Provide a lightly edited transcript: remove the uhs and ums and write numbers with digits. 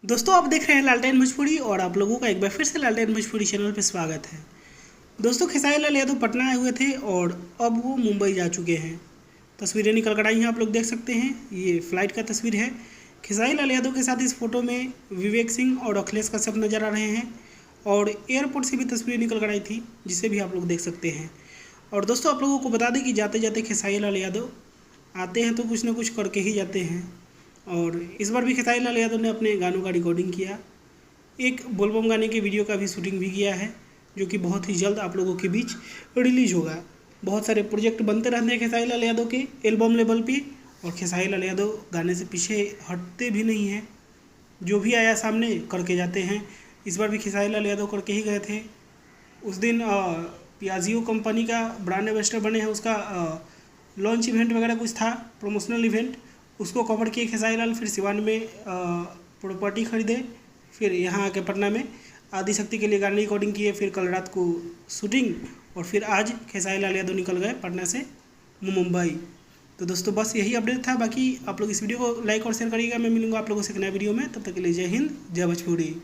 दोस्तों आप देख रहे हैं लालटेन भोजपुरी और आप लोगों का एक बार फिर से लालटेन भोजपुरी चैनल पर स्वागत है। दोस्तों खेसारी लाल यादव पटना आए हुए थे और अब वो मुंबई जा चुके हैं। तस्वीरें निकल कर आई हैं, आप लोग देख सकते हैं। ये फ्लाइट का तस्वीर है। खेसारी लाल यादव के साथ इस फोटो में विवेक सिंह और अखिलेश कश्यप नजर आ रहे हैं और एयरपोर्ट से भी तस्वीर निकल कर आई थी, जिसे भी आप लोग देख सकते हैं। और दोस्तों आप लोगों को बता दें कि जाते जाते खेसारी लाल यादव आते हैं तो कुछ ना कुछ करके ही जाते हैं। और इस बार भी खेसारी लाल यादव ने अपने गानों का रिकॉर्डिंग किया, एक बोलबम गाने के वीडियो का भी शूटिंग भी किया है, जो कि बहुत ही जल्द आप लोगों के बीच रिलीज होगा। बहुत सारे प्रोजेक्ट बनते रहते हैं खेसारी लाल यादव के एल्बम लेवल पे, और खेसारी लाल यादव गाने से पीछे हटते भी नहीं हैं। जो भी आया सामने करके जाते हैं। इस बार भी खेसारी लाल यादव करके ही गए थे। उस दिन पियाजियो कंपनी का ब्रांड एम्बेसडर बने हैं, उसका लॉन्च इवेंट वगैरह कुछ था, प्रमोशनल इवेंट, उसको कवर किए खेसारी लाल। फिर सिवान में प्रॉपर्टी खरीदे, फिर यहाँ आके पटना में आदिशक्ति के लिए गाने रिकॉर्डिंग किए, फिर कल रात को शूटिंग, और फिर आज खेसारी लाल यादव निकल गए पटना से मुंबई। तो दोस्तों बस यही अपडेट था। बाकी आप लोग इस वीडियो को लाइक और शेयर करिएगा। मैं मिलूंगा आप लोगों से एक नया वीडियो में। तब तक के लिए जय हिंद, जय भोजपुरी।